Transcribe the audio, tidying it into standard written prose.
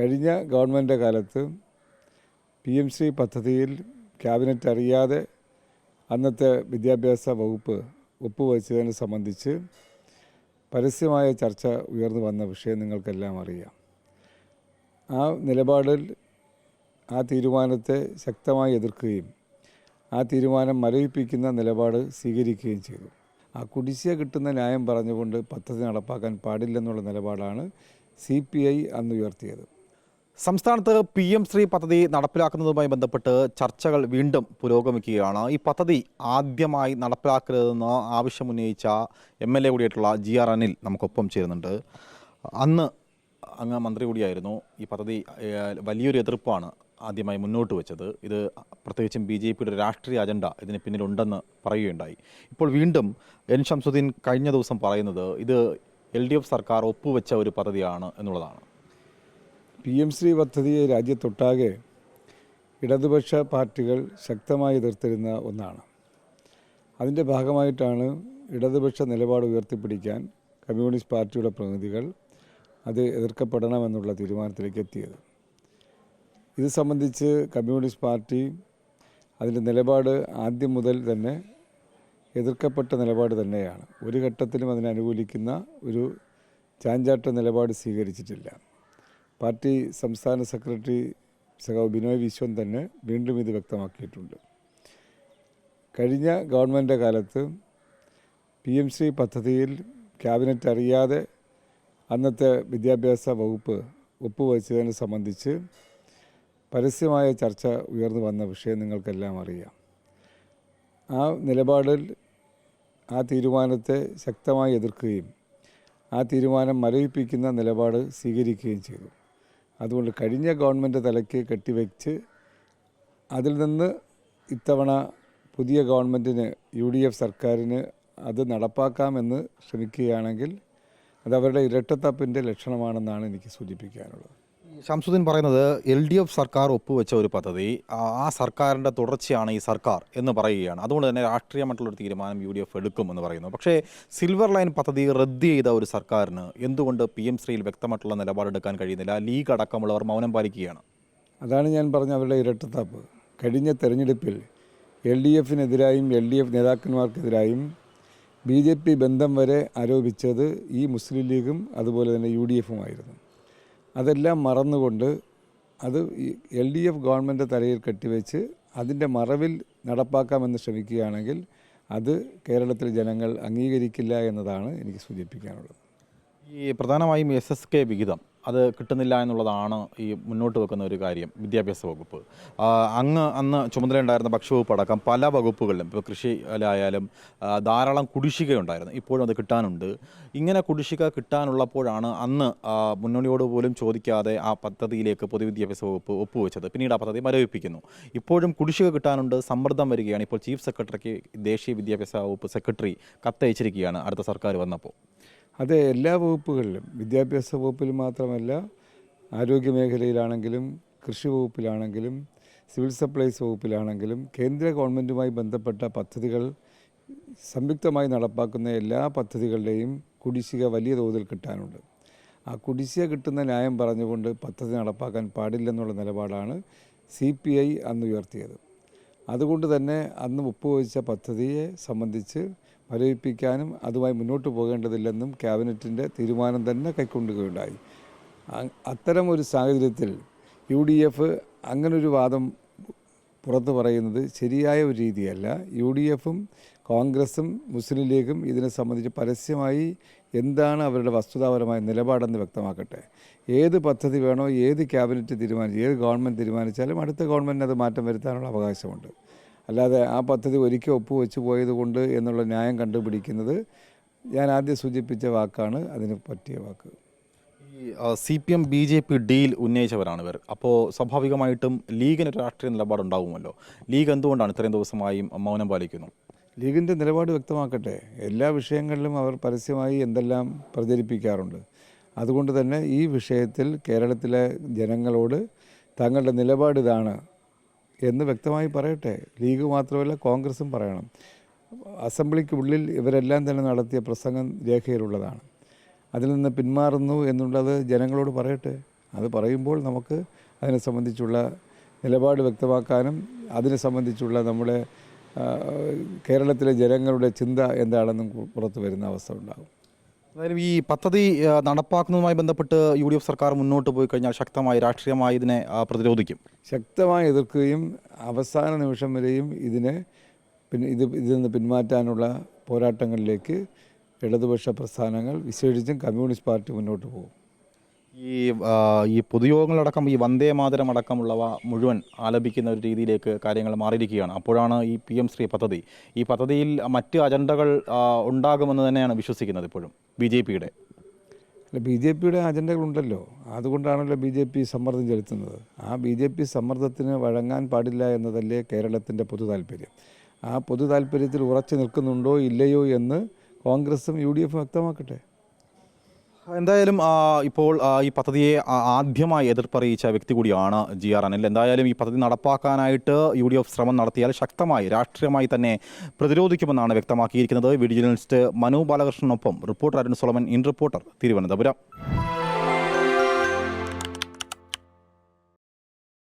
കഴിഞ്ഞ ഗവൺമെൻറ് കാലത്ത് PM-ശ്രീ പദ്ധതിയിൽ ക്യാബിനറ്റ് അറിയാതെ അന്നത്തെ വിദ്യാഭ്യാസ വകുപ്പ് ഒപ്പുവെച്ചതിനെ സംബന്ധിച്ച് പരസ്യമായ ചർച്ച ഉയർന്നു വന്ന വിഷയം നിങ്ങൾക്കെല്ലാം അറിയാം. ആ നിലപാടിൽ ആ തീരുമാനത്തെ ശക്തമായി എതിർക്കുകയും ആ തീരുമാനം മരവിപ്പിക്കുന്ന നിലപാട് സ്വീകരിക്കുകയും ചെയ്തു. ആ കുടിശ്ശിക കിട്ടുന്ന ന്യായം പറഞ്ഞുകൊണ്ട് പദ്ധതി നടപ്പാക്കാൻ പാടില്ലെന്നുള്ള നിലപാടാണ് CPI അന്ന് ഉയർത്തിയത്. സംസ്ഥാനത്ത് PM-ശ്രീ പദ്ധതി നടപ്പിലാക്കുന്നതുമായി ബന്ധപ്പെട്ട് ചർച്ചകൾ വീണ്ടും പുരോഗമിക്കുകയാണ്. ഈ പദ്ധതി ആദ്യമായി നടപ്പിലാക്കരുതെന്ന് ആവശ്യമുന്നയിച്ച MLA കൂടിയായിട്ടുള്ള GR അനിൽ നമുക്കൊപ്പം ചേരുന്നുണ്ട്. അന്ന് അങ്ങ് മന്ത്രി കൂടിയായിരുന്നു. ഈ പദ്ധതി വലിയൊരു എതിർപ്പാണ് ആദ്യമായി മുന്നോട്ട് വെച്ചത്. ഇത് പ്രത്യേകിച്ചും BJPയുടെ രാഷ്ട്രീയ അജണ്ട ഇതിന് പിന്നിലുണ്ടെന്ന് പറയുകയുണ്ടായി. ഇപ്പോൾ വീണ്ടും N ശംസുദ്ദീൻ കഴിഞ്ഞ ദിവസം പറയുന്നത് ഇത് LDF സർക്കാർ ഒപ്പുവെച്ച ഒരു പദ്ധതിയാണ് എന്നുള്ളതാണ്. PM-ശ്രീ പദ്ധതിയെ രാജ്യത്തൊട്ടാകെ ഇടതുപക്ഷ പാർട്ടികൾ ശക്തമായി എതിർത്തിരുന്ന ഒന്നാണ്. അതിൻ്റെ ഭാഗമായിട്ടാണ് ഇടതുപക്ഷ നിലപാട് ഉയർത്തിപ്പിടിക്കാൻ കമ്മ്യൂണിസ്റ്റ് പാർട്ടിയുടെ പ്രതിനിധികൾ അത് എതിർക്കപ്പെടണമെന്നുള്ള തീരുമാനത്തിലേക്ക് എത്തിയത്. ഇത് സംബന്ധിച്ച് കമ്മ്യൂണിസ്റ്റ് പാർട്ടി അതിൻ്റെ നിലപാട് ആദ്യം മുതൽ തന്നെ എതിർക്കപ്പെട്ട നിലപാട് തന്നെയാണ്. ഒരു ഘട്ടത്തിലും അതിനെ അനുകൂലിക്കുന്ന ഒരു ചാഞ്ചാട്ട നിലപാട് സ്വീകരിച്ചിട്ടില്ല. പാർട്ടി സംസ്ഥാന സെക്രട്ടറി സഖാവ് ബിനോയ് വിശ്വൻ തന്നെ വീണ്ടും ഇത് വ്യക്തമാക്കിയിട്ടുണ്ട്. കഴിഞ്ഞ ഗവൺമെൻറ് കാലത്ത് PM-ശ്രീ പദ്ധതിയിൽ ക്യാബിനറ്റ് അറിയാതെ അന്നത്തെ വിദ്യാഭ്യാസ വകുപ്പ് ഒപ്പുവെച്ചതിനെ സംബന്ധിച്ച് പരസ്യമായ ചർച്ച ഉയർന്നു വന്ന വിഷയം നിങ്ങൾക്കെല്ലാം അറിയാം. ആ നിലപാടിൽ ആ തീരുമാനത്തെ ശക്തമായി എതിർക്കുകയും ആ തീരുമാനം മരവിപ്പിക്കുന്ന നിലപാട് സ്വീകരിക്കുകയും ചെയ്തു. അതുകൊണ്ട് കഴിഞ്ഞ ഗവൺമെൻറ് തലയ്ക്ക് കെട്ടിവെച്ച് അതിൽ നിന്ന് ഇത്തവണ പുതിയ ഗവൺമെൻറ്റിന് UDF സർക്കാരിന് അത് നടപ്പാക്കാമെന്ന് ശ്രമിക്കുകയാണെങ്കിൽ അത് അവരുടെ ഇരട്ടത്താപ്പിൻ്റെ ലക്ഷണമാണെന്നാണ് എനിക്ക് സൂചിപ്പിക്കാനുള്ളത്. ശംസുദ്ദീൻ പറയുന്നത് LDF സർക്കാർ ഒപ്പുവെച്ച ഒരു പദ്ധതി ആ സർക്കാരിൻ്റെ തുടർച്ചയാണ് ഈ സർക്കാർ എന്ന് പറയുകയാണ്. അതുകൊണ്ട് തന്നെ രാഷ്ട്രീയമായിട്ടുള്ളൊരു തീരുമാനം UDF എടുക്കുമെന്ന് പറയുന്നു. പക്ഷേ സിൽവർ ലൈൻ പദ്ധതി റദ്ദ് ചെയ്ത ഒരു സർക്കാരിന് എന്തുകൊണ്ട് PM-ശ്രീയിൽ വ്യക്തമായിട്ടുള്ള നിലപാടെടുക്കാൻ കഴിയുന്നില്ല? ലീഗ് അടക്കമുള്ളവർ മൗനം പാലിക്കുകയാണ്. അതാണ് ഞാൻ പറഞ്ഞ അവരുടെ ഇരട്ടത്താപ്പ്. കഴിഞ്ഞ തെരഞ്ഞെടുപ്പിൽ LDF-നെതിരായും LDF നേതാക്കന്മാർക്കെതിരായും BJP ബന്ധം വരെ ആരോപിച്ചത് ഈ മുസ്ലിം ലീഗും അതുപോലെ തന്നെ UDF-ഉമായിരുന്നു. അതെല്ലാം മറന്നുകൊണ്ട് അത് LDF ഗവൺമെൻറ് തലയിൽ കെട്ടിവെച്ച് അതിൻ്റെ മറവിൽ നടപ്പാക്കാമെന്ന് ശ്രമിക്കുകയാണെങ്കിൽ അത് കേരളത്തിലെ ജനങ്ങൾ അംഗീകരിക്കില്ല എന്നതാണ് എനിക്ക് സൂചിപ്പിക്കാനുള്ളത്. ഈ പ്രധാനമായും SSK വിഹിതം അത് കിട്ടുന്നില്ല എന്നുള്ളതാണ് ഈ മുന്നോട്ട് വെക്കുന്ന ഒരു കാര്യം. വിദ്യാഭ്യാസ വകുപ്പ് അന്ന് ചുമതലയുണ്ടായിരുന്ന ഭക്ഷ്യവകുപ്പ് അടക്കം പല വകുപ്പുകളിലും ഇപ്പോൾ കൃഷിയിലായാലും ധാരാളം കുടിശ്ശികയുണ്ടായിരുന്നു. ഇപ്പോഴും അത് കിട്ടാനുണ്ട്. ഇങ്ങനെ കുടിശ്ശിക കിട്ടാനുള്ളപ്പോഴാണ് അന്ന് മുന്നണിയോട് പോലും ചോദിക്കാതെ ആ പദ്ധതിയിലേക്ക് പൊതുവിദ്യാഭ്യാസ വകുപ്പ് ഒപ്പുവെച്ചത്. പിന്നീട് ആ പദ്ധതി മരവിപ്പിക്കുന്നു. ഇപ്പോഴും കുടിശ്ശിക കിട്ടാനുണ്ട്, സമ്മർദ്ദം വരികയാണ്. ഇപ്പോൾ ചീഫ് സെക്രട്ടറിക്ക് ദേശീയ വിദ്യാഭ്യാസ വകുപ്പ് സെക്രട്ടറി കത്തയച്ചിരിക്കുകയാണ് അടുത്ത സർക്കാർ വന്നപ്പോൾ. അത് എല്ലാ വകുപ്പുകളിലും, വിദ്യാഭ്യാസ വകുപ്പിൽ മാത്രമല്ല, ആരോഗ്യ മേഖലയിലാണെങ്കിലും കൃഷി വകുപ്പിലാണെങ്കിലും സിവിൽ സപ്ലൈസ് വകുപ്പിലാണെങ്കിലും കേന്ദ്ര ഗവൺമെൻറ്റുമായി ബന്ധപ്പെട്ട പദ്ധതികൾ സംയുക്തമായി നടപ്പാക്കുന്ന എല്ലാ പദ്ധതികളുടെയും കുടിശ്ശിക വലിയ തോതിൽ കിട്ടാനുണ്ട്. ആ കുടിശ്ശിക കിട്ടുന്ന ന്യായം പറഞ്ഞുകൊണ്ട് പദ്ധതി നടപ്പാക്കാൻ പാടില്ലെന്നുള്ള നിലപാടാണ് CPI അന്ന് ഉയർത്തിയത്. അതുകൊണ്ട് തന്നെ അന്ന് ഒപ്പുവെച്ച പദ്ധതിയെ സംബന്ധിച്ച് മരവിപ്പിക്കാനും അതുമായി മുന്നോട്ട് പോകേണ്ടതില്ലെന്നും ക്യാബിനറ്റിൻ്റെ തീരുമാനം തന്നെ കൈക്കൊള്ളുകയുണ്ടായി. അത്തരം ഒരു സാഹചര്യത്തിൽ UDF അങ്ങനൊരു വാദം പുറത്തു പറയുന്നത് ശരിയായ ഒരു രീതിയല്ല. UDF-ഉം കോൺഗ്രസും മുസ്ലിം ലീഗും ഇതിനെ സംബന്ധിച്ച് പരസ്യമായി എന്താണ് അവരുടെ വസ്തുതാപരമായ നിലപാടെന്ന് വ്യക്തമാക്കട്ടെ. ഏത് പദ്ധതി വേണോ, ഏത് ക്യാബിനറ്റ് തീരുമാനിച്ചു, ഏത് ഗവൺമെൻറ് തീരുമാനിച്ചാലും അടുത്ത ഗവൺമെൻറ്റിന് അത് മാറ്റം വരുത്താനുള്ള അവകാശമുണ്ട്. അല്ലാതെ ആ പദ്ധതി ഒരിക്കൽ ഒപ്പുവെച്ച് പോയത് കൊണ്ട് എന്നുള്ള ന്യായം കണ്ടുപിടിക്കുന്നത് ഞാൻ ആദ്യം സൂചിപ്പിച്ച വാക്കാണ് അതിന് പറ്റിയ വാക്ക്. ഈ CPM BJP ഡീൽ ഉന്നയിച്ചവരാണ് ഇവർ. അപ്പോൾ സ്വാഭാവികമായിട്ടും ലീഗിന് രാഷ്ട്രീയ നിലപാടുണ്ടാകുമല്ലോ. ലീഗ് എന്തുകൊണ്ടാണ് ഇത്രയും ദിവസമായും മൗനം പാലിക്കുന്നു? ലീഗിൻ്റെ നിലപാട് വ്യക്തമാക്കട്ടെ. എല്ലാ വിഷയങ്ങളിലും അവർ പരസ്യമായി എന്തെല്ലാം പ്രചരിപ്പിക്കാറുണ്ട്. അതുകൊണ്ട് തന്നെ ഈ വിഷയത്തിൽ കേരളത്തിലെ ജനങ്ങളോട് തങ്ങളുടെ നിലപാട് ഇതാണ് എന്ന് വ്യക്തമായി പറയട്ടെ. ലീഗ് മാത്രമല്ല, കോൺഗ്രസും പറയണം. അസംബ്ലിക്കുള്ളിൽ ഇവരെല്ലാം തന്നെ നടത്തിയ പ്രസംഗം രേഖയിലുള്ളതാണ്. അതിൽ നിന്ന് പിന്മാറുന്നു എന്നുള്ളത് ജനങ്ങളോട് പറയട്ടെ. അത് പറയുമ്പോൾ നമുക്ക് അതിനെ സംബന്ധിച്ചുള്ള നിലപാട് വ്യക്തമാക്കാനും അതിനെ സംബന്ധിച്ചുള്ള നമ്മുടെ കേരളത്തിലെ ജനങ്ങളുടെ ചിന്ത എന്താണെന്നും പുറത്തു വരുന്ന അവസ്ഥ ഉണ്ടാകും. അതായത് ഈ പദ്ധതി നടപ്പാക്കുന്നതുമായി ബന്ധപ്പെട്ട് UDF സർക്കാർ മുന്നോട്ട് പോയി കഴിഞ്ഞാൽ ശക്തമായി രാഷ്ട്രീയമായി ഇതിനെ പ്രതിരോധിക്കും, ശക്തമായി എതിർക്കുകയും അവസാന നിമിഷം വരെയും ഇതിൽ നിന്ന് പിന്മാറ്റാനുള്ള പോരാട്ടങ്ങളിലേക്ക് ഇടതുപക്ഷ പ്രസ്ഥാനങ്ങൾ വിശേഷിച്ചും കമ്മ്യൂണിസ്റ്റ് പാർട്ടി മുന്നോട്ട് പോകും. ഈ പൊതുയോഗങ്ങളടക്കം ഈ വന്ദേ മാതരം അടക്കമുള്ളവ മുഴുവൻ ആലപിക്കുന്ന ഒരു രീതിയിലേക്ക് കാര്യങ്ങൾ മാറിയിരിക്കുകയാണ്. അപ്പോഴാണ് ഈ PM ശ്രീ പദ്ധതി, ഈ പദ്ധതിയിൽ മറ്റ് അജണ്ടകൾ ഉണ്ടാകുമെന്ന് തന്നെയാണ് വിശ്വസിക്കുന്നത് ഇപ്പോഴും BJPയുടെ. അല്ല, BJPയുടെ അജണ്ടകളുണ്ടല്ലോ, അതുകൊണ്ടാണല്ലോ BJP സമ്മർദ്ദം ചെലുത്തുന്നത്. ആ BJP സമ്മർദ്ദത്തിന് വഴങ്ങാൻ പാടില്ല എന്നതല്ലേ കേരളത്തിൻ്റെ പൊതു താല്പര്യം. ആ പൊതു താല്പര്യത്തിൽ ഉറച്ചു നിൽക്കുന്നുണ്ടോ ഇല്ലയോ എന്ന് കോൺഗ്രസും UDF വ്യക്തമാക്കട്ടെ. എന്തായാലും ഇപ്പോൾ ഈ പദ്ധതിയെ ആദ്യമായി എതിർപ്പറിയിച്ച വ്യക്തി കൂടിയാണ് GR അനിൽ. എന്തായാലും ഈ പദ്ധതി നടപ്പാക്കാനായിട്ട് UDF ശ്രമം നടത്തിയാൽ ശക്തമായി രാഷ്ട്രീയമായി തന്നെ പ്രതിരോധിക്കുമെന്നാണ് വ്യക്തമാക്കിയിരിക്കുന്നത്. വീഡിയോ ജേർണലിസ്റ്റ് മനു ബാലകൃഷ്ണനൊപ്പം reporter Arun Solomon, in reporter, Thiruvananthapuram.